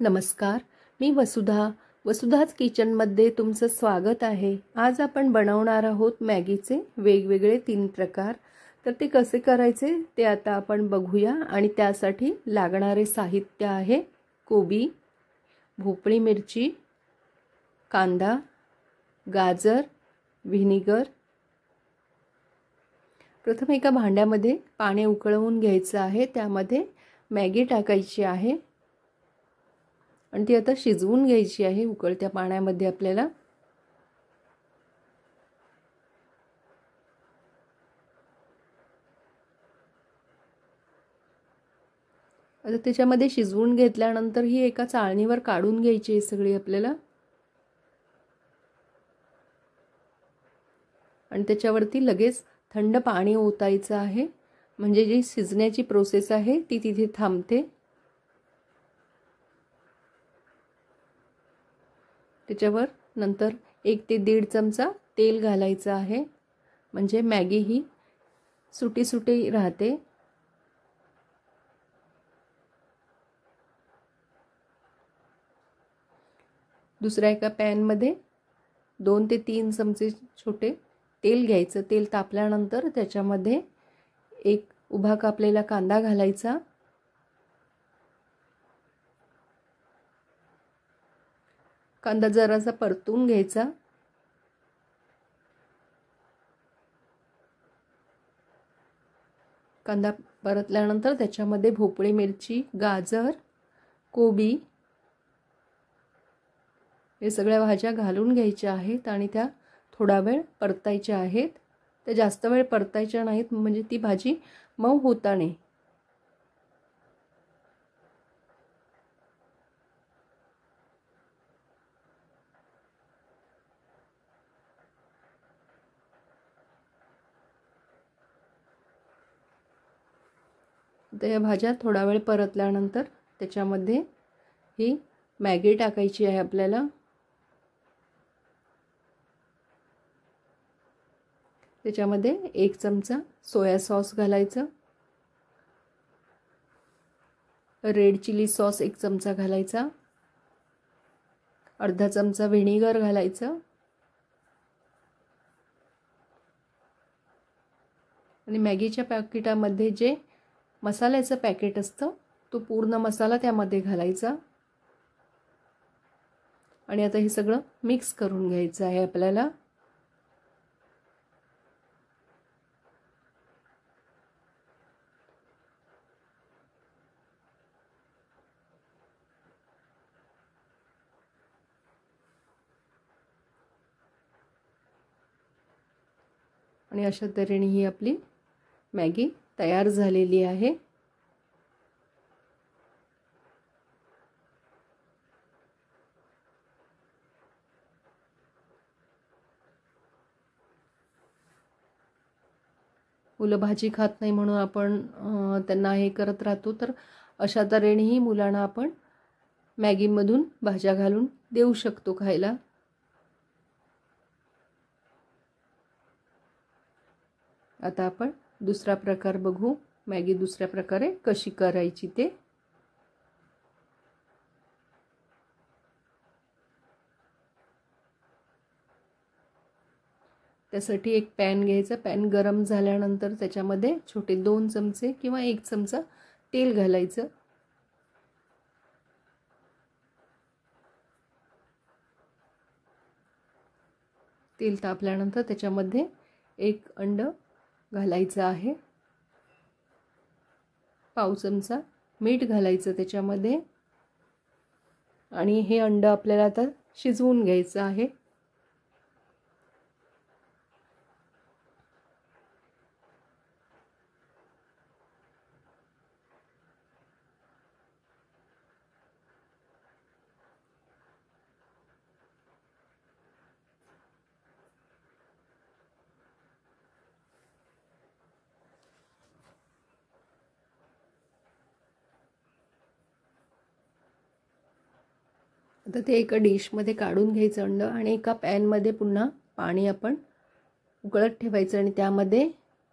नमस्कार, मी वसुधाच किचनमध्ये तुमचं स्वागत आहे। आज आपण बनवणार आहोत मॅगीचे वेगवेगळे 3 प्रकार। तर ते कसे करायचे ते आता आपण बघूया। आणि त्यासाठी लागणारे साहित्य आहे कोबी, भोपळी मिरची, कांदा, गाजर, व्हिनेगर। प्रथम एका भांड्यामध्ये पाणी उकळवून घ्यायचं आहे, त्यामध्ये मॅगी टाकायची आहे आणि ती आता शिजवून घ्यायची आहे उकळत्या पाण्यामध्ये आपल्याला। आता त्याच्यामध्ये शिजवून घेतल्यानंतर ही एका चाळणीवर काढून घ्यायची आहे सगळी आपल्याला आणि त्याच्यावरती लगेच थंड पाणी ओतायचं आहे, म्हणजे जी शिजण्याची प्रोसेस आहे ती तिथे थांबते। त्याच्यावर नंतर 1 ते 1.5 चमचा तेल घालायचं आहे, म्हणजे मॅगी ही सुटी सुटी राहते। दुसऱ्या एका पॅन मध्ये 2 ते 3 चमचे छोटे तेल घ्यायचं। तेल तापल्यानंतर त्याच्यामध्ये एक उभा कापलेला कांदा घालायचा, कांदा जरासा परतून घ्यायचा। कांदा परतल्यानंतर त्याच्यामध्ये भोपळी मिरची, गाजर, कोबी हे सगळ्या भाज्या घालून घ्यायच्या आहेत आणि त्या थोडा वेळ परतायच्या आहेत। त्या जास्त वेळ परतायच्या नाहीत, म्हणजे ती भाजी मऊ होता नये। तर या भाज्या थोडा वेळ परतल्यानंतर त्याच्यामध्ये ही मॅगी टाकायची आहे आपल्याला। त्याच्यामध्ये 1 चमचा सोया सॉस घालायचं, रेड चिली सॉस 1 चमचा घालायचा, अर्धा चमचा व्हिनेगर घालायचं आणि मॅगीच्या पॅकेटामध्ये जे मसाल्याचं पॅकेट असतं तो पूर्ण मसाला त्यामध्ये घालायचा आणि आता हे सगळं मिक्स करून घ्यायचं आहे आपल्याला। आणि अशा तऱ्हेने ही आपली मॅगी तयार झालेली आहे। मुलं भाजी खात नाही म्हणून आपण त्यांना हे करत राहतो, तर अशा तऱ्हेनेही मुलांना आपण मॅगीमधून भाज्या घालून देऊ शकतो खायला। आता आपण दुसरा प्रकार बघू, मॅगी दुसऱ्या प्रकारे कशी करायची ते। त्यासाठी एक पॅन घ्यायचा, पॅन गरम झाल्यानंतर त्याच्यामध्ये छोटे 2 चमचे किंवा 1 चमचा तेल घालायचं। तेल तापल्यानंतर त्याच्यामध्ये 1 अंड घालायचं आहे, पाव चमचा मीठ घालायचं त्याच्यामध्ये आणि हे अंड आपल्याला आता शिजवून घ्यायचं आहे। आता ते एका डिशमध्ये काढून घ्यायचं अंड आणि एका पॅनमध्ये पुन्हा पाणी आपण उकळत ठेवायचं आणि त्यामध्ये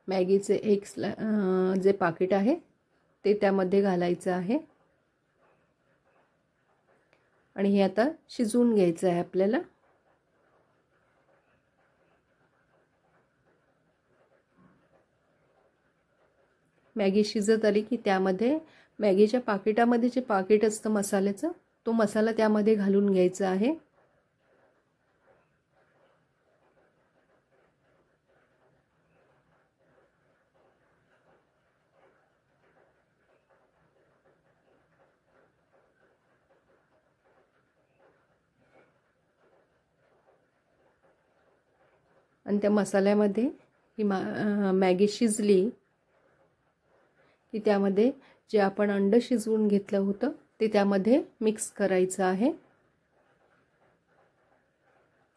मॅगीचे एक जे पाकिट आहे ते त्यामध्ये घालायचं आहे आणि हे आता शिजवून घ्यायचं आहे आपल्याला। मॅगी शिजत आली की त्यामध्ये मॅगीच्या पाकिटामध्ये जे पाकिट असतं मसाल्याचं, तो मसाला त्यामध्ये घालून घ्यायचा आहे। आणि त्या मसाल्यामध्ये ही मॅगी शिजली की त्यामध्ये जे आपण अंड शिजवून घेतलं होतं ते त्यामध्ये मिक्स करायचं आहे।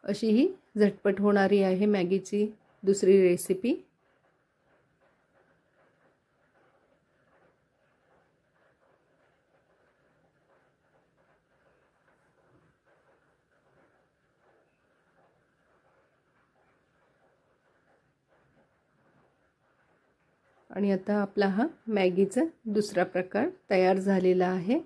अशी ही झटपट होणारी आहे मॅगीची दुसरी रेसिपी। आणि आता आपला हा मॅगीचा दुसरा प्रकार तयार झालेला आहे।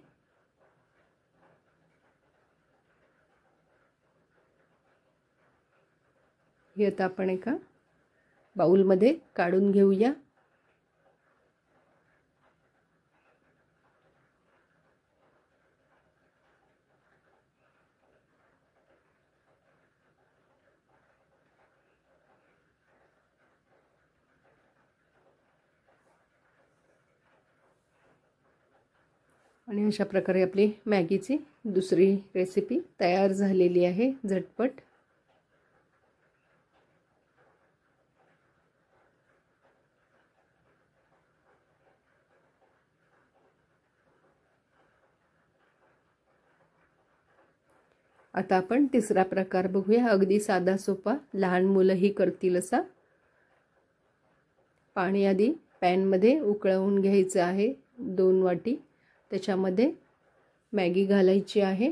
हे आता आपण एका बाउलमध्ये काढून घेऊया। आणि अशा प्रकारे आपली मॅगीची दुसरी रेसिपी तयार झालेली आहे झटपट। आता आपण तिसरा प्रकार बघूया, अगदी साधा सोपा, लहान मुलंही करतील असा। पाणी आधी पॅनमध्ये उकळवून घ्यायचं आहे 2 वाटी, त्याच्यामध्ये मॅगी घालायची आहे।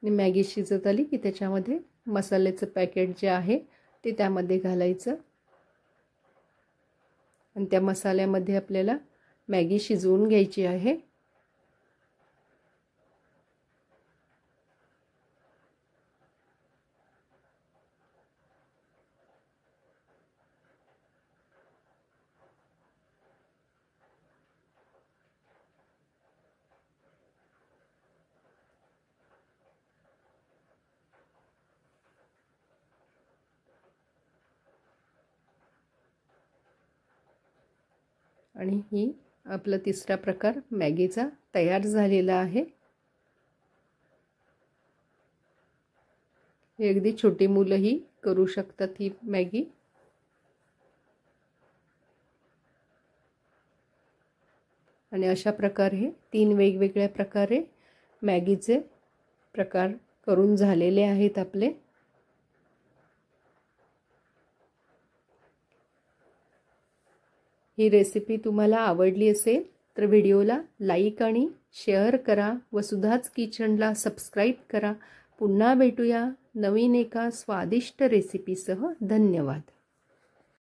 आणि मॅगी शिजत आली की त्याच्यामध्ये मसाल्याचं पॅकेट जे आहे ते त्यामध्ये घालायचं आणि त्या मसाल्यामध्ये आपल्याला मॅगी शिजवून घ्यायची आहे। आणि ही आपला तिसरा प्रकार मॅगीचा तयार झालेला आहे। हे अगदी छोटी मुलंही करू शकतात ही मॅगी। आणि अशा प्रकारे 3 वेगवेगळ्या प्रकारे मॅगीचे प्रकार करून झालेले आहेत आपले। ही रेसिपी तुम्हाला आवडली असेल तर व्हिडिओला लाईक आणि शेअर करा, वसुधाच किचनला सबस्क्राईब करा। पुन्हा भेटूया नवीन एका स्वादिष्ट रेसिपीसह। धन्यवाद।